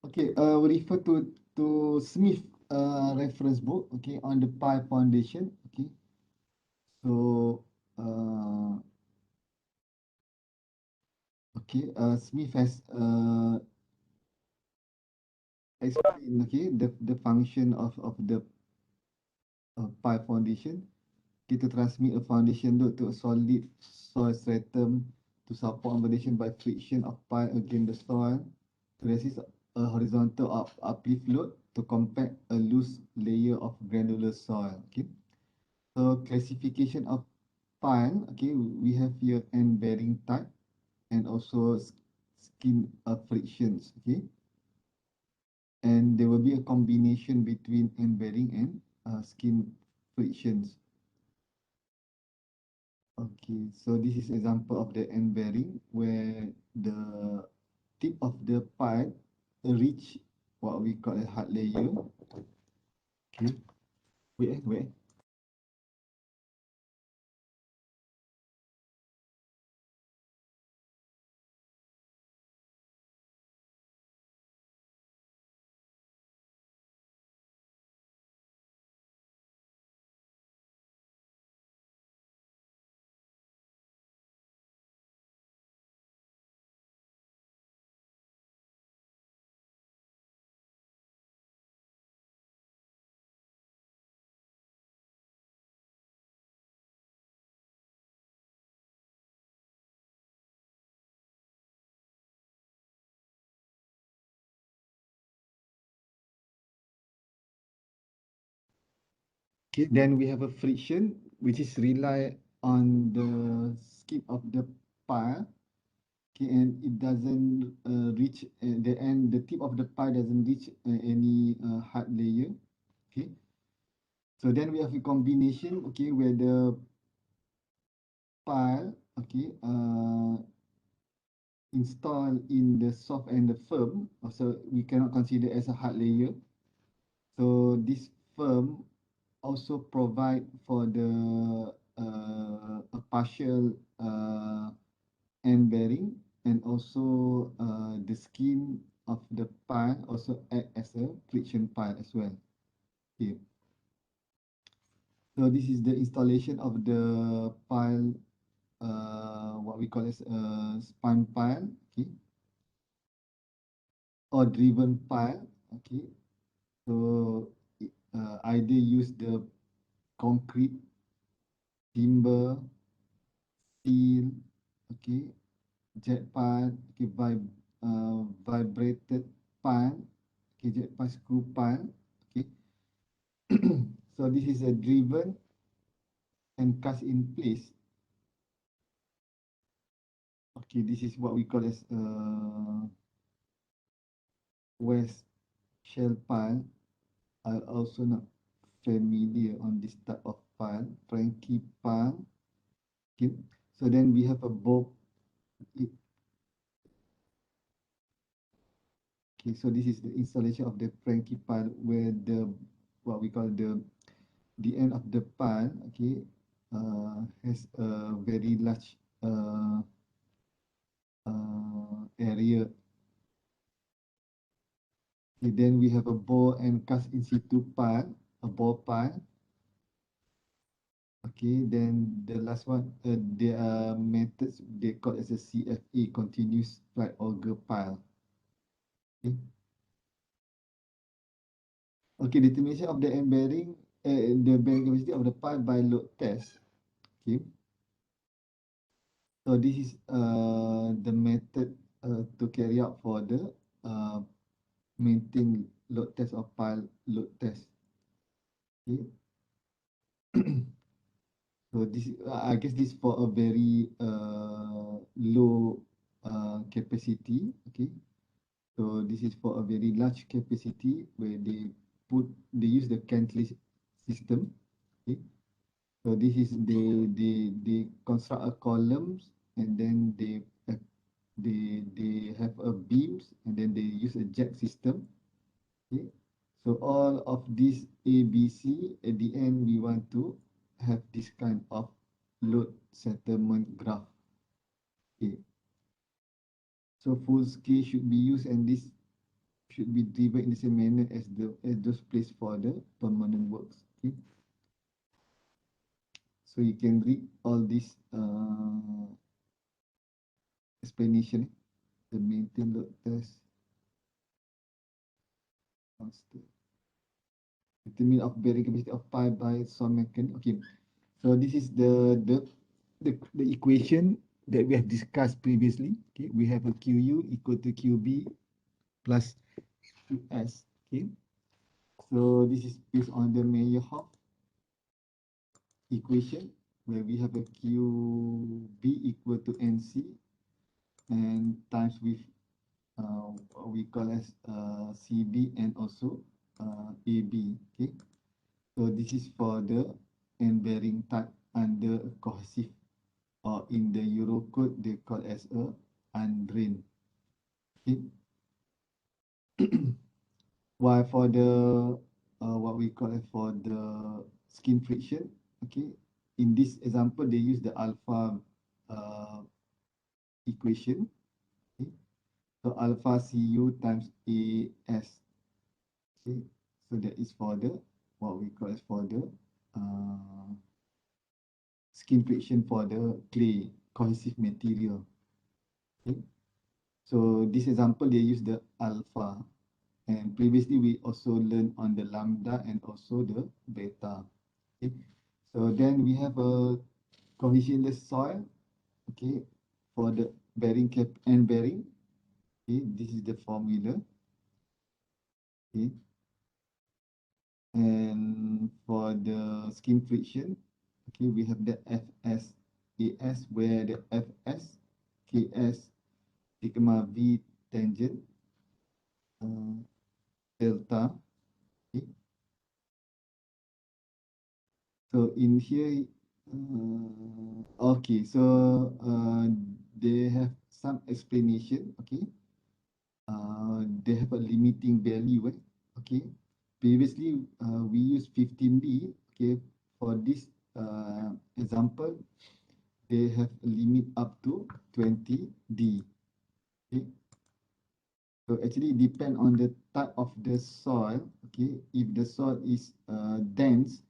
Okay, we refer to Smith reference book, okay, on the Pi Foundation, okay. So, okay, Smith has explained, okay, the function of the Pi Foundation. Okay, to transmit a foundation load to a solid soil stratum to support foundation by friction of pi against the soil, to resist a horizontal uplift load, to compact a loose layer of granular soil. Okay, so classification of pile. Okay, we have here end bearing type and also skin frictions. Okay, and there will be a combination between end bearing and skin frictions. Okay, so this is example of the end bearing where the tip of the pipe reach what we call a hard layer. Okay, wait. Okay, then we have a friction which is rely on the skip of the pile. Okay, and it doesn't reach the end. The tip of the pile doesn't reach any hard layer. Okay, so then we have a combination. Okay, where the pile, okay, installed in the soft and the firm, also we cannot consider as a hard layer. So this firm also provide for the a partial end bearing, and also the skin of the pile also act as a friction pile as well. Okay. So this is the installation of the pile, what we call as a span pile, okay, or driven pile. Okay, so either use the concrete, timber, steel, okay, jet pile, okay, vibrated pile, okay, jet pile, screw pile, okay. So this is a driven and cast in place. Okay, this is what we call as west shell pile. I also not familiar on this type of pile, Frankie pile. Okay, so then we have a bow. Okay, so this is the installation of the Frankie pile where the what we call the end of the pile, okay, has a very large area. Okay, then we have a bore and cast in situ pile, a bore pile. Okay, then the last one, there are methods they call as a CFA, continuous flight auger pile. Okay, okay, determination of the end bearing, the bearing capacity of the pile by load test. Okay, so this is the method to carry out for the uh, maintain load test or pile load test. Okay, so this I guess this for a very low capacity. Okay, so this is for a very large capacity where they use the cantilever system. Okay, so this is they construct a columns, and then they have a beams, and then they use a jack system. Okay, so all of these A, B, C, at the end we want to have this kind of load settlement graph. Okay, so full scale should be used, and this should be driven in the same manner as those placed for the permanent works. Okay, so you can read all this explanation. The maintain load test, constant determine of bearing capacity of pi by some mechanic. Okay, so this is the equation that we have discussed previously. Okay, we have a QU equal to QB plus QS. Okay, so this is based on the Mayer-Hoff equation where we have a QB equal to NC and times with what we call as CB and also AB. Okay, so this is for the end bearing type under cohesive, or in the Euro code they call as a undrained. Okay. While for the what we call it for the skin friction, okay, in this example they use the alpha uh, equation. Okay, so alpha Cu times AS. Okay, so that is for the what we call as for the uh, skin friction for the clay cohesive material. Okay, so this example they use the alpha, and previously we also learned on the lambda and also the beta. Okay, so then we have a cohesionless soil. Okay, for the bearing cap and bearing. Okay, this is the formula. Okay, and for the skin friction, okay, we have the Fs As, where the Fs Ks sigma V tangent uh, delta. Okay, so in here, okay, so they have some explanation. Okay, they have a limiting value. Okay, previously we used 15D. Okay, for this example, they have a limit up to 20D. Okay, so actually depend on the type of the soil. Okay, if the soil is dense,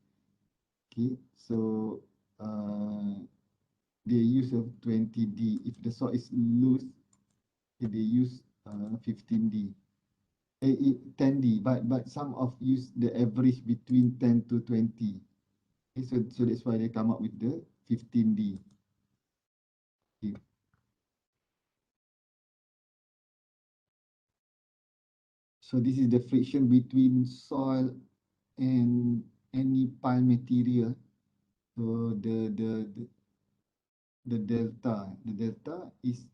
okay, so they use a 20D. If the soil is loose, okay, they use 15D. 10D, but some of use the average between 10 to 20. Okay, so that's why they come up with the 15D. Okay. So this is the friction between soil and any pile material. So the delta is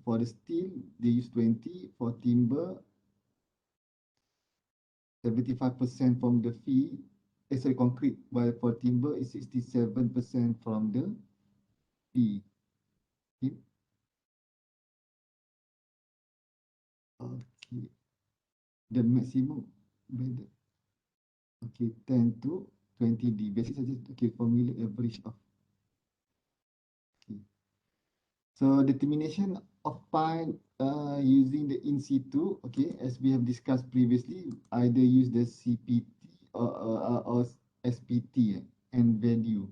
for the steel they use 20, for timber 75% from the fee. Sorry, concrete, while for timber is 67% from the fee. Okay. Okay. The maximum okay 10 to 20D. Basic saja. Okay, formula average of. Okay. So determination of pi using the in situ. Okay, as we have discussed previously, either use the CPT or SPT and value.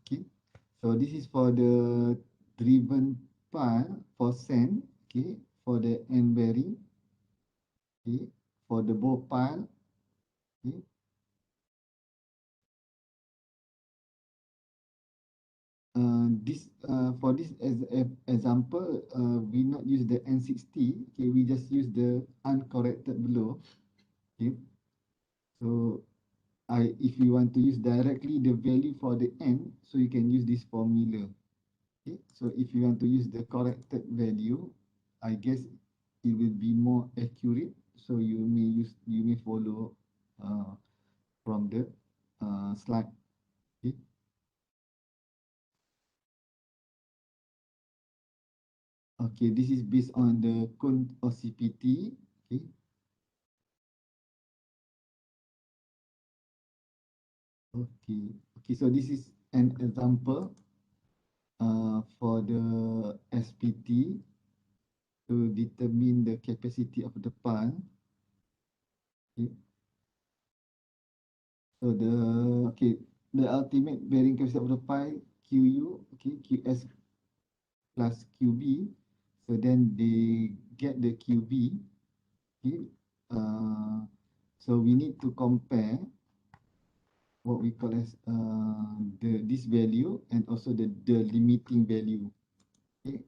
Okay, so this is for the driven pile for sand. Okay, for the end bearing. Okay, for the bow pile. Okay, this for this as example, we not use the N60. Okay, we just use the uncorrected below. Okay, so if you want to use directly the value for the N, so you can use this formula. Okay, so if you want to use the corrected value, I guess it will be more accurate. So you may follow from the slide. Okay. Okay, this is based on the cone or CPT. Okay. Okay. Okay, so this is an example for the SPT to determine the capacity of the pile. Okay. So the ultimate bearing capacity of the pi QU, okay, QS plus QB. So then they get the QB. Okay. Uh, so we need to compare what we call as the this value and also the limiting value. Okay.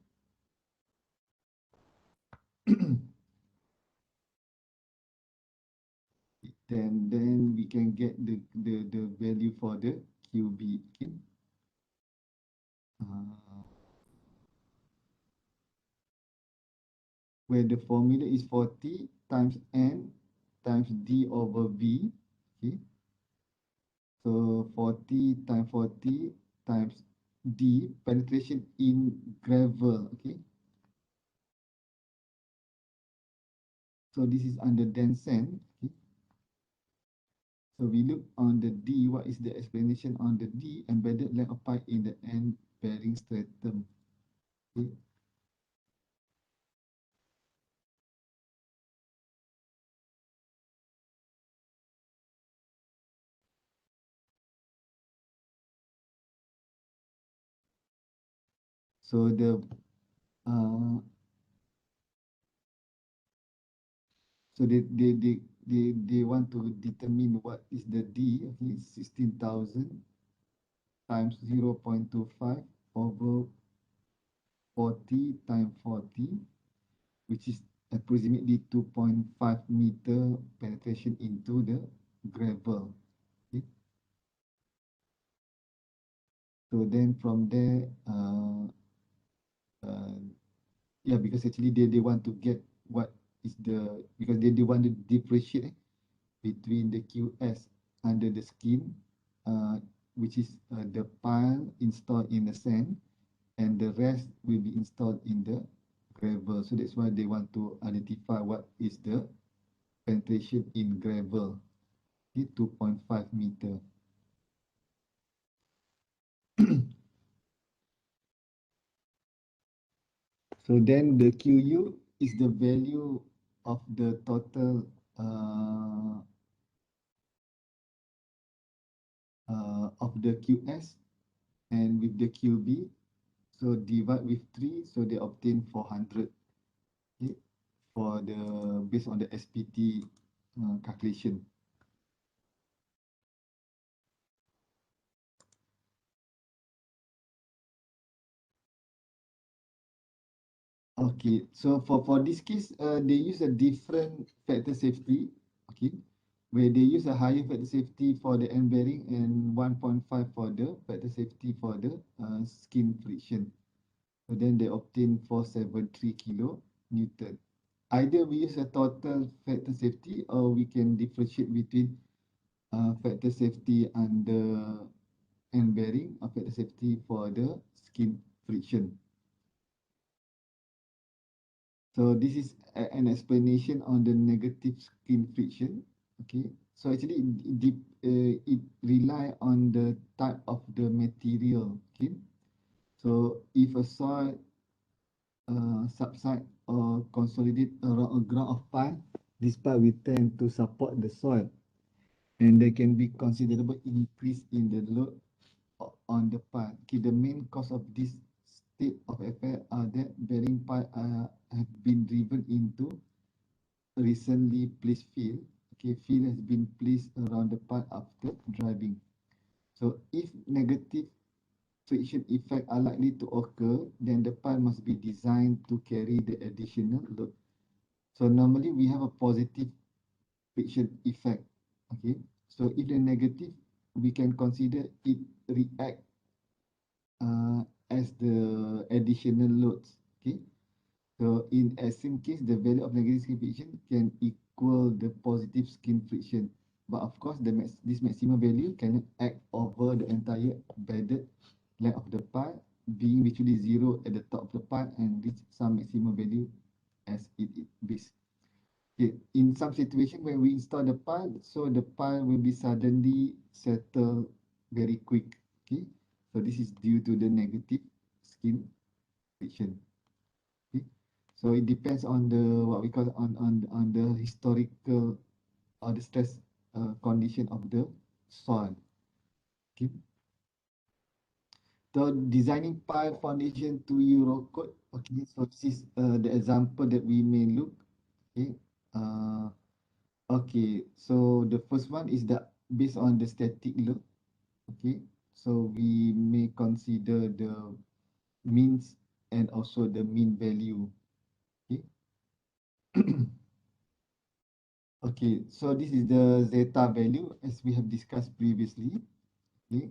Then we can get the value for the QB. Okay. Uh, where the formula is 40 times N times D over V. Okay. So 40 times 40 times D, penetration in gravel. Okay. So this is under dense sand. Okay. So we look on the D, what is the explanation on the D, embedded length of pipe in the end bearing stratum. Okay. So uh, they want to determine what is the D. Okay, 16,000 times 0.25 over 40 times 40, which is approximately 2.5 meter penetration into the gravel. Okay. So then from there, uh, yeah, because actually they want to get what is the, because they want to differentiate between the QS under the skin, uh, which is the pile installed in the sand, and the rest will be installed in the gravel. So that's why they want to identify what is the penetration in gravel, 2.5 meter. So then the QU is the value of the total of the QS, and with the QB, so divide with 3, so they obtain 400, okay, for the based on the SPT calculation. Okay, so for this case, they use a different factor safety, okay, where they use a higher factor safety for the end bearing and 1.5 for the factor safety for the skin friction. So then they obtain 473 kilo Newton. Either we use a total factor safety, or we can differentiate between factor safety under end bearing or factor safety for the skin friction. So this is an explanation on the negative skin friction. Okay, so actually it rely on the type of the material. Okay, so if a soil subside or consolidate around a ground of pile, this pile will tend to support the soil, and there can be considerable increase in the load on the pile. Okay, the main cause of this state of affair are that bearing pile have been driven into recently placed field. Okay, field has been placed around the pile after driving. So if negative friction effect are likely to occur, then the pile must be designed to carry the additional load. So normally we have a positive friction effect. Okay, so if the negative, we can consider it react as the additional loads. Okay, so in extreme case, the value of negative skin friction can equal the positive skin friction. But of course, this maximum value cannot act over the entire bedded length of the pile, being virtually zero at the top of the pile and reach some maximum value as it is. Okay. In some situation when we install the pile, so the pile will be suddenly settle very quick. Okay, so this is due to the negative skin friction. Okay. So it depends on the what we call on the historical or the stress condition of the soil. Okay. So designing pile foundation to Euro code. Okay, so this is the example that we may look. Okay. Uh, okay. So the first one is the based on the static load. Okay. So we may consider the means and also the mean value. Okay. Okay. So this is the zeta value as we have discussed previously. Okay.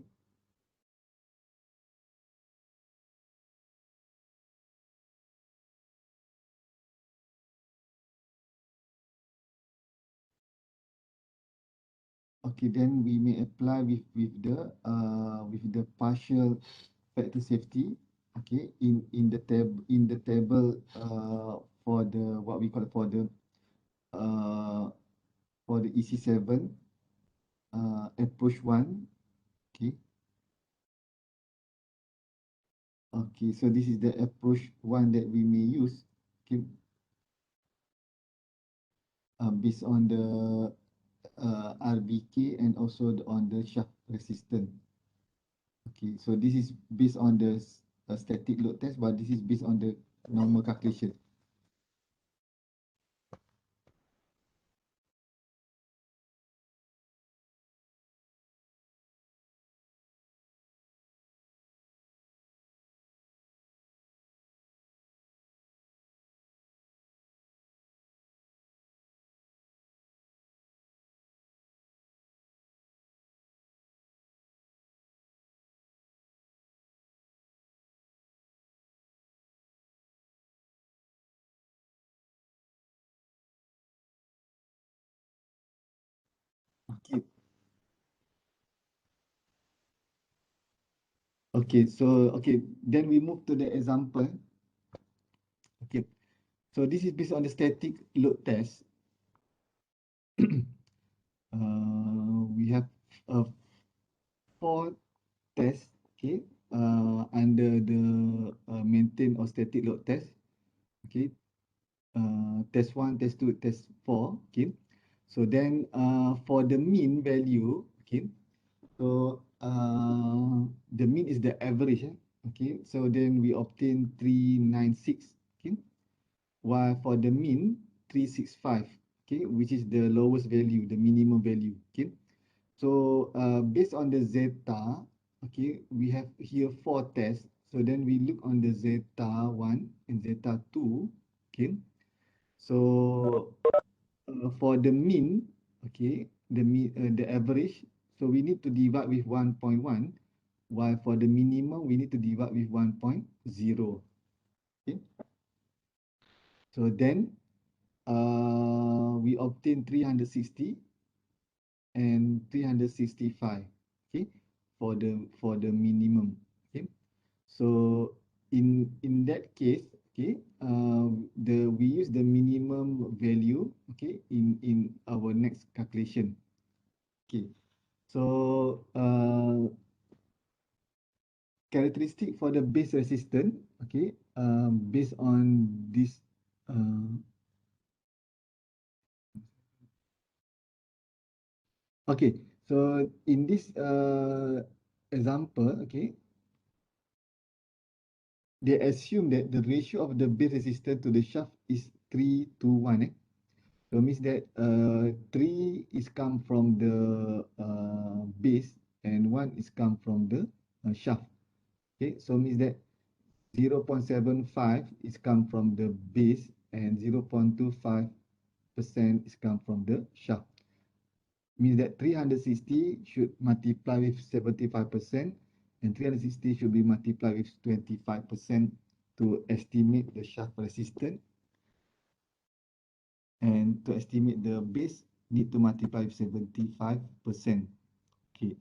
Okay, then we may apply with the partial factor safety. Okay, in the table for the what we call uh for the EC7 approach one. Okay, okay, so this is the approach one that we may use. Okay, based on the RBK and also on the shaft resistance. Okay, so this is based on the static load test, but this is based on the normal calculation. Okay, okay, so okay, then we move to the example. Okay, so this is based on the static load test. We have four tests. Okay, under the maintain or static load test. Okay, test one, test two, test four. Okay, so then for the mean value. Okay, so the mean is the average. Okay, so then we obtain 396. Okay, while for the mean 365. Okay, which is the lowest value, the minimum value. Okay, so based on the zeta, okay, we have here four tests. So then we look on the zeta 1 and zeta 2. Okay, so for the mean, okay, the average, so we need to divide with 1.1, while for the minimum we need to divide with 1.0. Okay, so then we obtain 360 and 365. Okay, for the minimum. Okay, so in that case, okay, we use the minimum value. Okay, in our next calculation. Okay, so characteristic for the base resistance. Okay, based on this. Uh, okay, so in this example, okay, they assume that the ratio of the base resistance to the shaft is 3 to 1. So means that 3 is come from the base and 1 is come from the shaft. Okay, so means that 0.75 is come from the base and 0.25% is come from the shaft. Means that 360 should multiply with 75% and 360 should be multiplied with 25% to estimate the shaft resistance, and to estimate the base need to multiply with 75%. Okay.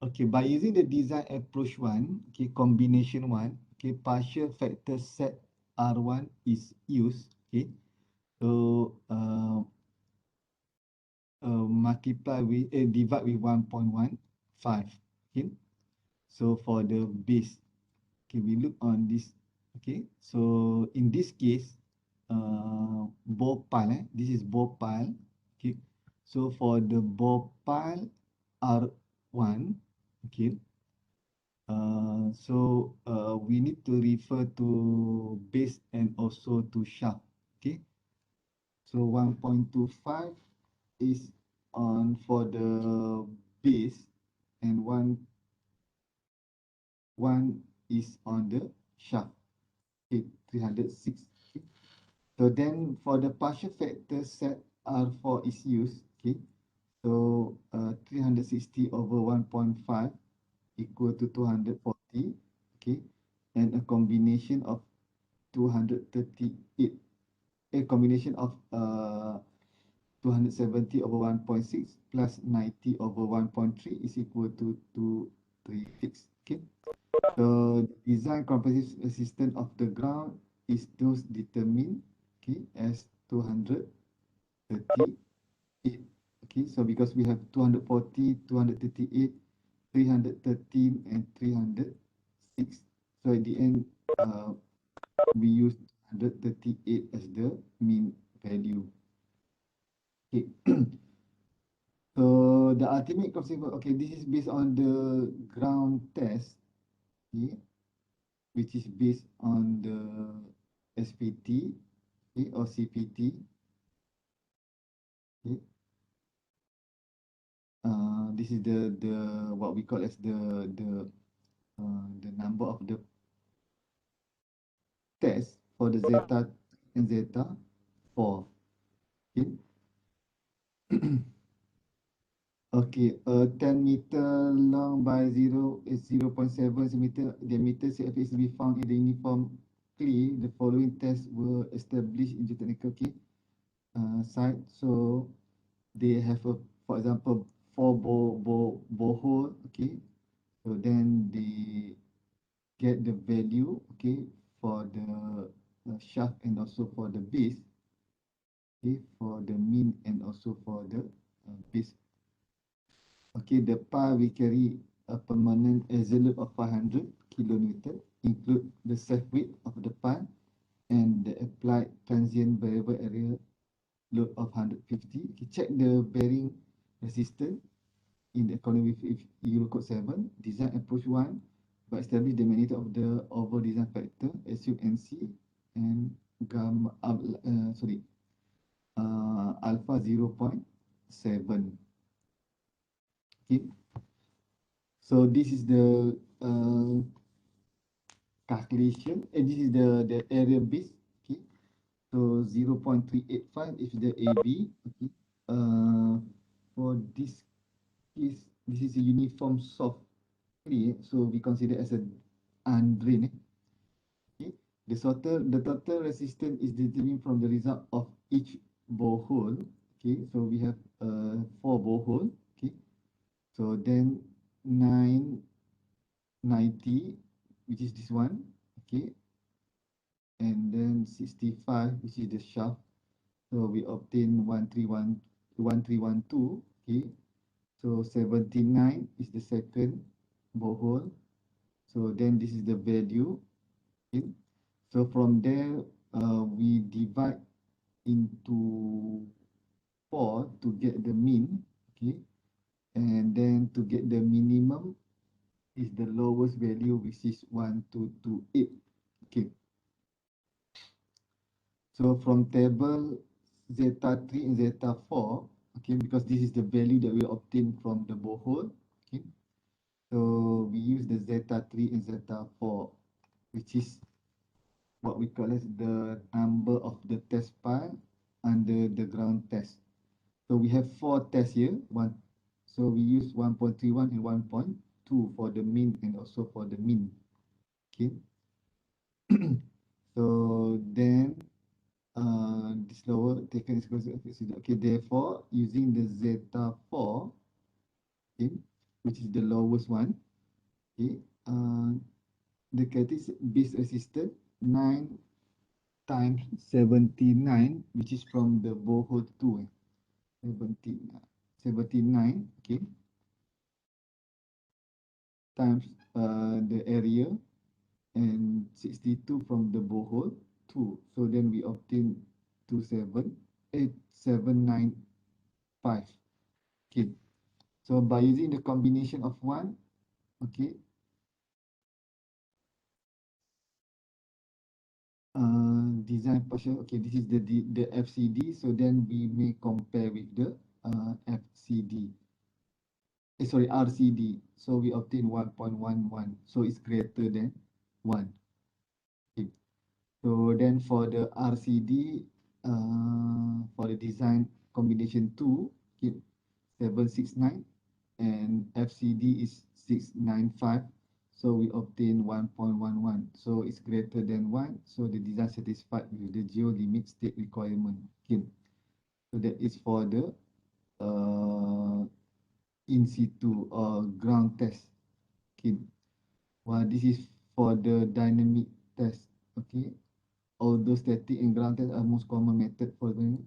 Okay, by using the design approach one, okay, combination one, okay, partial factor set R1 is used. Okay, so multiply with divide with 1.15. Okay, so for the base, okay, we look on this. Okay, so in this case, bore pile. This is bore pile. Okay. So for the bore pile R1, okay. We need to refer to base and also to shaft. Okay. So 1.25 is on for the base and one is on the shaft. Okay, 306. Okay. So then for the partial factor set R4 is used. Okay. So 360 over 1.5 equal to 240. Okay. And a combination of 238, a combination of 270 over 1.6 plus 90 over 1.3 is equal to 236. Okay. So the design composite resistance of the ground is those determined, okay, as 238. Okay, so because we have 240, 238, 313 and 306. So at the end, we use 138 as the mean value. Okay. So the ultimate consequence, okay, this is based on the ground test, okay, which is based on the SPT, okay, or CPT. Okay. This is the what we call as the number of the test for the zeta and zeta 4. Okay. Okay, 10 meter long by 0.7 centimeter diameter CFA is to be found in the uniform clay. The following tests were established in geotechnical site. So they have a, for example, four borehole. Okay, so then they get the value. Okay, for the shaft and also for the base. Okay, for the mean and also for the base. Okay, the PA we carry a permanent absolute of 500 kilonewton, include the self weight of the PA and the applied transient variable area load of 150. Okay, check the bearing resistance in the according with if Euro Code 7, design approach 1, but establish the magnitude of the overall design factor, assume NC and gamma, alpha 0.7. Okay. So this is the calculation, and this is the area base. Okay, so 0.385 is the AB. Okay, for this case, this is a uniform soft clay, so we consider as a undrained. Okay, the total resistance is determined from the result of each borehole. Okay, so we have 4 borehole. Okay, so then 990, which is this one. Okay, and then 65, which is the shaft. So we obtain 1312. Okay, so 79 is the second borehole. So then this is the value. Okay, so from there we divide into 4 to get the mean. Okay, and then to get the minimum is the lowest value, which is 1228. Okay, so from table zeta 3 and zeta 4, okay, because this is the value that we obtain from the borehole. Okay, so we use the zeta 3 and zeta 4, which is what we call as the number of the test pile under the ground test. So we have 4 tests here. So we use 1.31 and 1.2 for the mean and also for the mean. Okay. So then this lower taken is okay. Therefore, using the zeta 4, okay, which is the lowest one, okay, the characteristic base resistance 9 times 79, which is from the borehole 2, 79, okay, times the area and 62 from the borehole. 2. So then we obtain 278,795. Okay. So by using the combination of 1, okay, design partial, okay, this is the FCD. So then we may compare with the FCD. Sorry, RCD. So we obtain 1.11. So it's greater than 1. Okay. So then for the RCD, for the design combination 2, okay, 769, and FCD is 695. So we obtain 1.11. So it's greater than 1. So the design satisfied with the geo limit state requirement. Okay. So that is for the uh, in situ or ground test. Okay. Well, this is for the dynamic test. Okay. Although static and ground test are most common method for the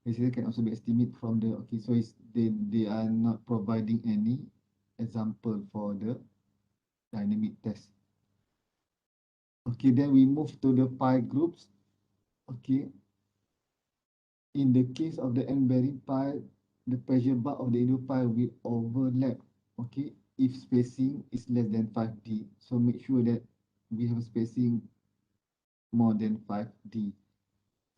result can also be estimated from the, okay, so it's, they are not providing any example for the dynamic test. Okay, then we move to the pi groups. Okay, in the case of the end bearing pi, the pressure bar of the inner pi will overlap. Okay, if spacing is less than 5D. So make sure that we have spacing more than 5D.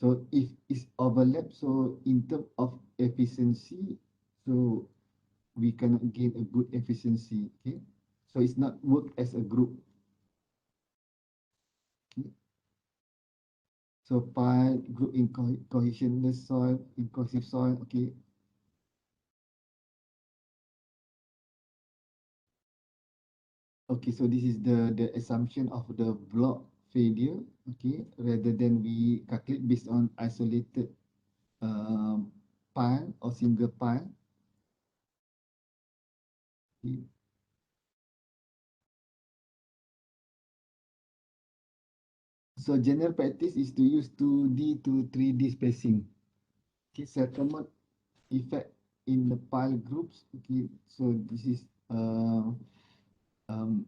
So if it's overlap, so in terms of efficiency, so we cannot gain a good efficiency. Okay, so it's not work as a group. Okay, so pi group in cohesionless soil, in cohesive soil. Okay, okay. So this is the assumption of the block failure. Okay, rather than we calculate based on isolated pile or single pile. Okay. So general practice is to use 2D to 3D spacing. Okay, settlement effect in the pile groups. Okay, so this is um, um,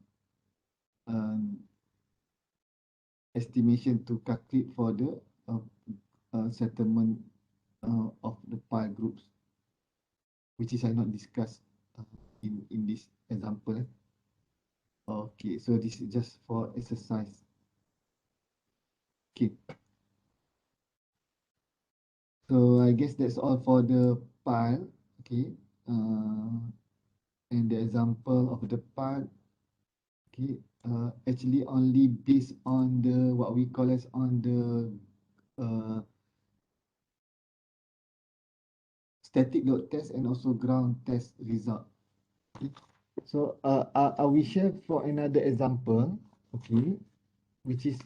estimation to calculate for the settlement of the pile groups, which is I not discussed in this example. Okay, so this is just for exercise. Okay, so I guess that's all for the pile. Okay, uh, and the example of the pile. Okay, actually only based on the what we call as on the static load test and also ground test result. Okay. So I will share for another example, okay, which is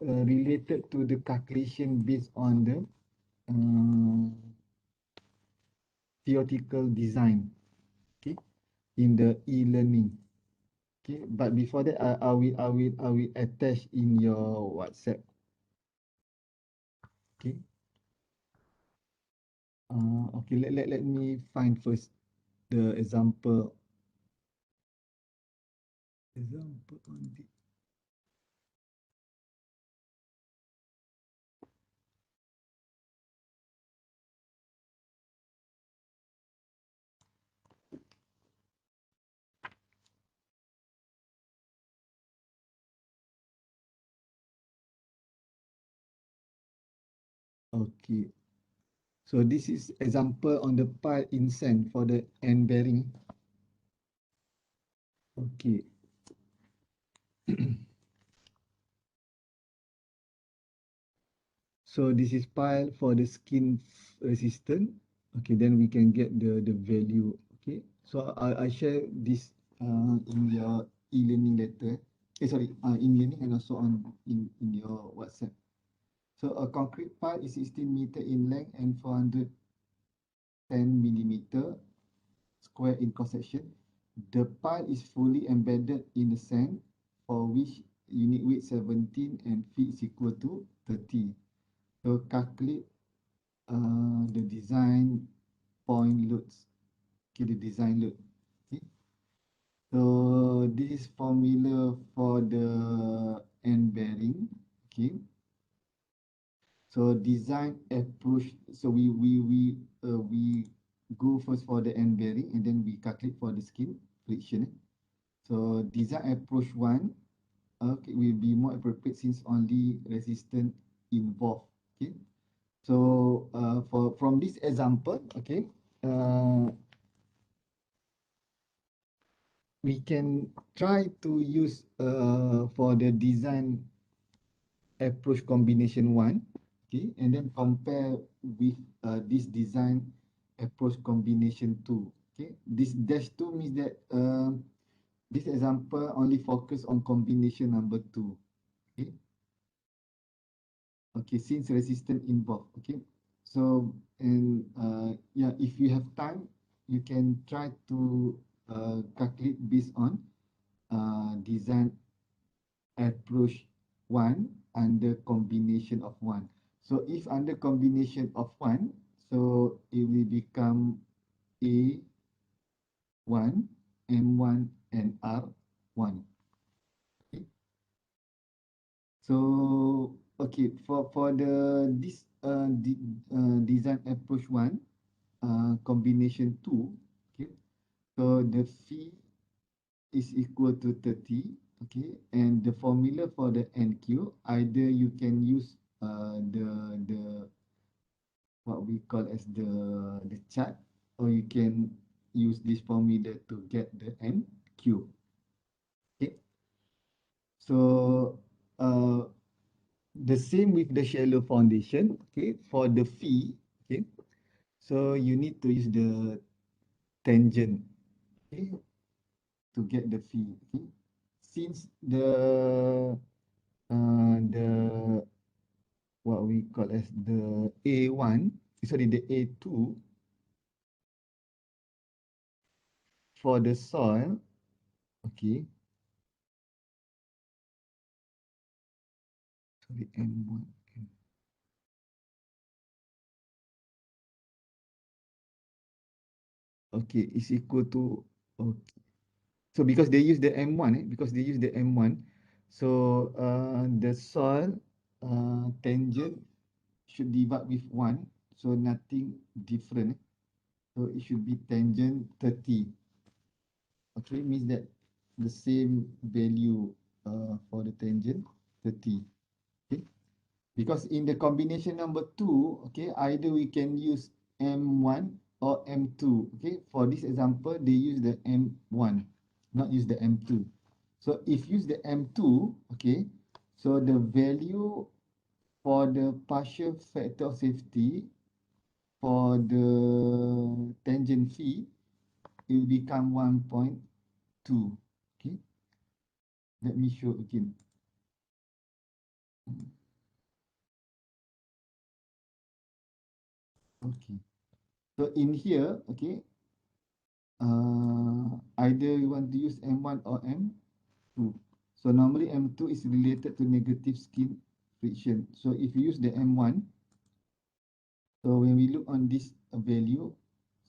related to the calculation based on the uh, theoretical design, okay, in the e-learning. Okay, but before that, I will attach in your WhatsApp. Okay. Okay. Let me find first the example. Example on the. Okay. So this is example on the pile in sand for the end bearing. Okay. So this is pile for the skin resistant. Okay, then we can get the value. Okay. So I share this in your e-learning letter. Sorry, in learning and also in your WhatsApp. So a concrete pile is 16 meter in length and 410 millimeter square in cross section. The pile is fully embedded in the sand, for which unit weight 17 and feet is equal to 30. So calculate the design point loads. Okay, the design load. Okay. So this is formula for the end bearing. Okay. So design approach. So we go first for the end bearing and then we calculate for the skin friction. So design approach one, okay, will be more appropriate since only resistance involved. Okay. So for from this example, okay, uh, we can try to use for the design approach combination one, okay, and then compare with this design approach combination two. Okay, this dash two means that this example only focus on combination number two. Okay, okay, since resistance involved. Okay, so and yeah, if you have time, you can try to calculate based on design approach one under combination of one. So if under combination of one, so it will become A1, M1, and R1. Okay. So okay, for the this design approach one, combination two, okay. So the fee is equal to 30, okay, and the formula for the NQ, either you can use the what we call as the chart, or you can use this formula to get the NQ. Okay, so the same with the shallow foundation. Okay, for the fee, okay, so you need to use the tangent, okay, to get the fee. Okay, since the what we call as the A1, sorry, the A2 for the soil, okay, sorry, M1, okay, is equal to, okay. So because they use the M1, because they use the M1, so the soil tangent should divide with 1, so nothing different. So it should be tangent 30. Okay, means that the same value for the tangent 30. Okay, because in the combination number 2, okay, either we can use M1 or M2. Okay, for this example, they use the M1, not use the M2. So if use the M2, okay, so the value for the partial factor of safety for the tangent phi, it will become 1.2. Okay, let me show again. Okay, so in here, okay, either you want to use M1 or M2. So normally M2 is related to negative skin friction. So if you use the M1, so when we look on this value,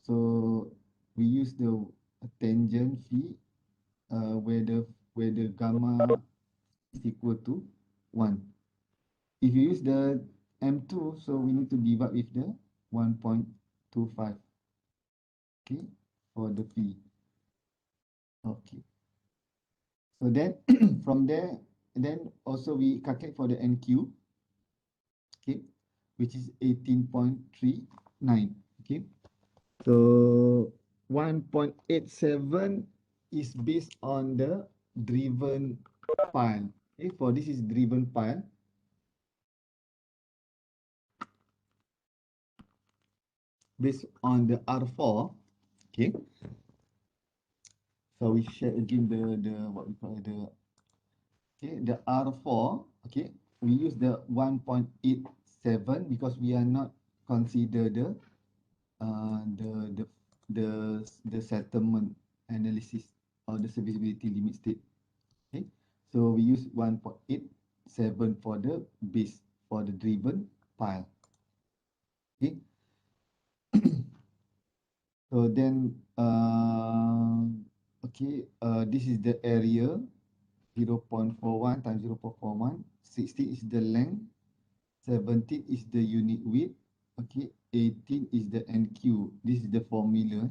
so we use the tangent phi where the gamma is equal to 1. If you use the M2, so we need to divide with the 1.25, okay, for the phi. Okay. So then from there, then also we calculate for the NQ, okay, which is 18.39. Okay. So 1.87 is based on the driven pile. Okay, for this is driven pile. Based on the R4, okay. So we share again the what we call the, okay, the R4, okay. We use the 1.87 because we are not consider the the settlement analysis or the serviceability limit state. Okay, so we use 1.87 for the base for the driven pile. Okay, so then okay, this is the area 0.41 times 0.41. 60 is the length. 17 is the unit width. Okay, 18 is the NQ. This is the formula.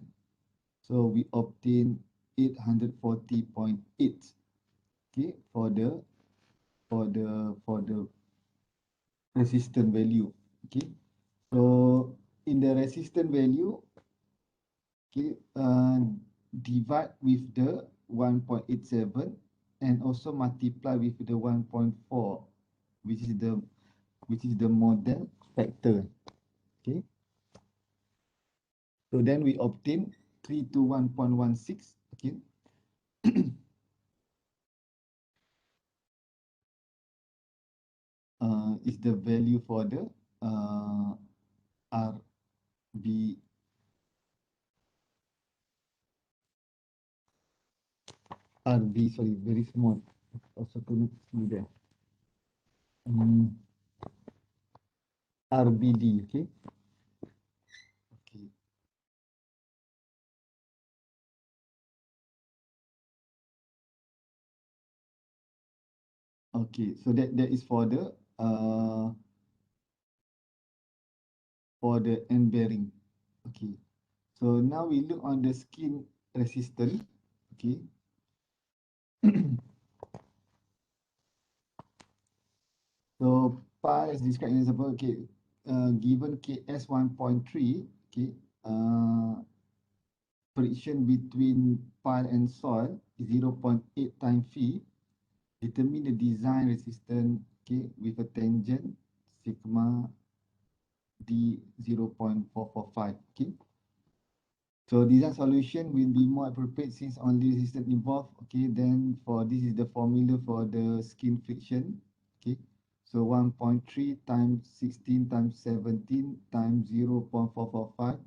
So we obtain 840.8. Okay, for the resistance value. Okay, so in the resistance value, okay, divide with the 1.87 and also multiply with the 1.4, which is the model factor. Okay, so then we obtain 3 to 1.16. Okay, is the value for the RB sorry, very small. Also couldn't see there. RBD. Okay. Okay. Okay. So that is for the end bearing. Okay. So now we look on the skin resistance. Okay. So pi is described in example. Okay. Given KS 1.3. Okay. Friction between pile and soil is 0.8 times phi. Determine the design resistance, okay, with a tangent sigma D 0.445. Okay. So design solution will be more appropriate since only resistance involved. Okay, then for this is the formula for the skin friction. Okay, so 1.3 times 16 times 17 times 0.445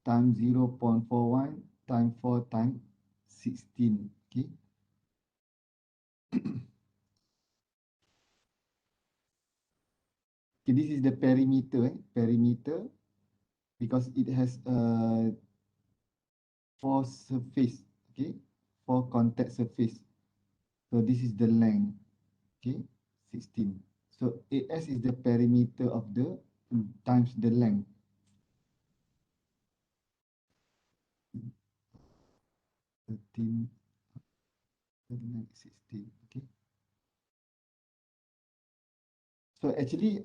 times 0.41 times 4 times 16. Okay. Okay, this is the perimeter. Perimeter, because it has four surface. Okay, four contact surface. So this is the length. Okay, 16. So AS is the perimeter of the times the length. 13, the length 16. Okay. So actually,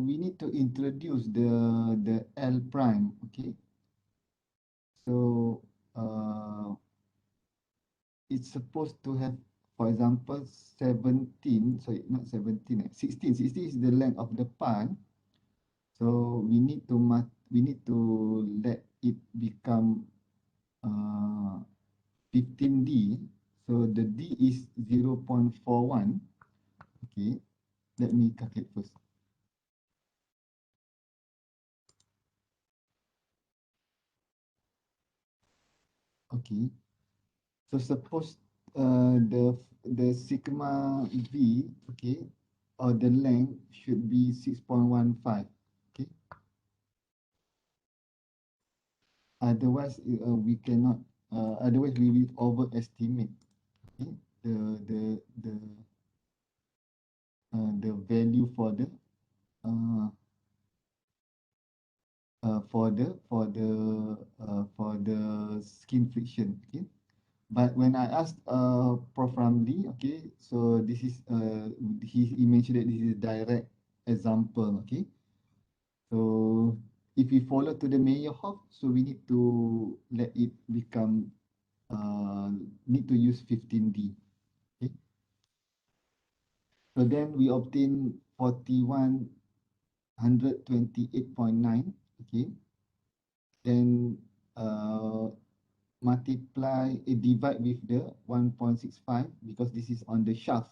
we need to introduce the L prime. Okay. So it's supposed to have, for example, 17. Sorry, not 17. 16. 16 is the length of the pan. So we need to let it become 15D. So the D is 0.41. Okay, let me calculate first. Okay, so suppose the sigma V, okay, or the length should be 6.15. Okay, otherwise we cannot. Otherwise we will overestimate. Okay, the the value uh, for the skin friction. Okay, but when I asked Prof Ramli, okay, so this is he mentioned that this is a direct example. Okay, so if we follow to the Meyerhof, so we need to let it become need to use 15D. Okay, so then we obtain 4128.9. Okay, then multiply, divide with the 1.65 because this is on the shaft.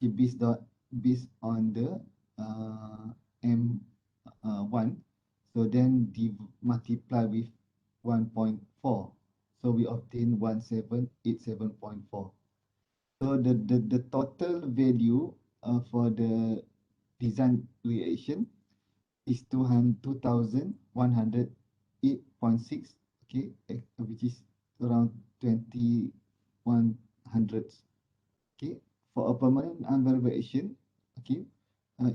It based on the M1. So then multiply with 1.4. So we obtain 1787.4. So the total value for the design reaction is 2108.6. Okay, which is around 2100. Okay, for a permanent unvariable action, okay,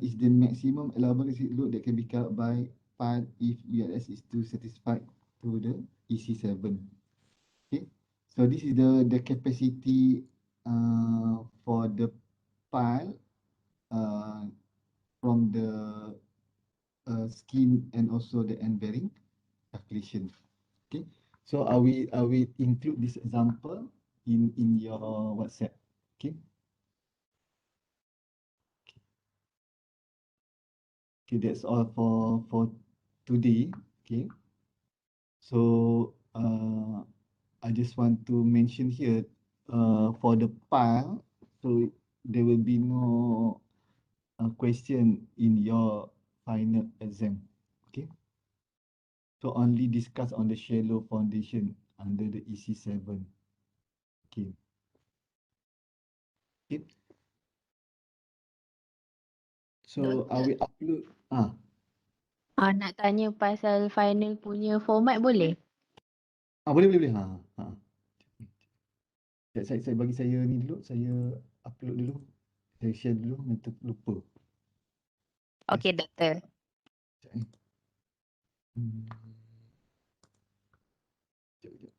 is the maximum allowable receipt load that can be carried by file if ULS is too satisfied to the EC7. Okay, so this is the capacity for the file from the skin and also the end bearing calculation. Okay, so I will include this example in your WhatsApp. Okay. Okay, that's all for today. Okay, so I just want to mention here for the pile, so there will be no question in your final exam. Okay, so only discuss on the shallow foundation under the EC7. Okay. Okay. So I Doktor, will upload. nak tanya pasal final punya format boleh? Boleh. Saya bagi saya ni dulu, saya upload dulu. Saya share dulu, nanti lupa. Okey, doktor. Sekejap, eh. Hmm, sekejap.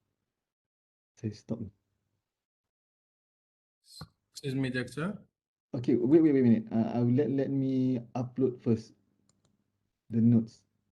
Saya stop. Excuse me, doctor. Okay, wait a minute. I will let me upload first the notes.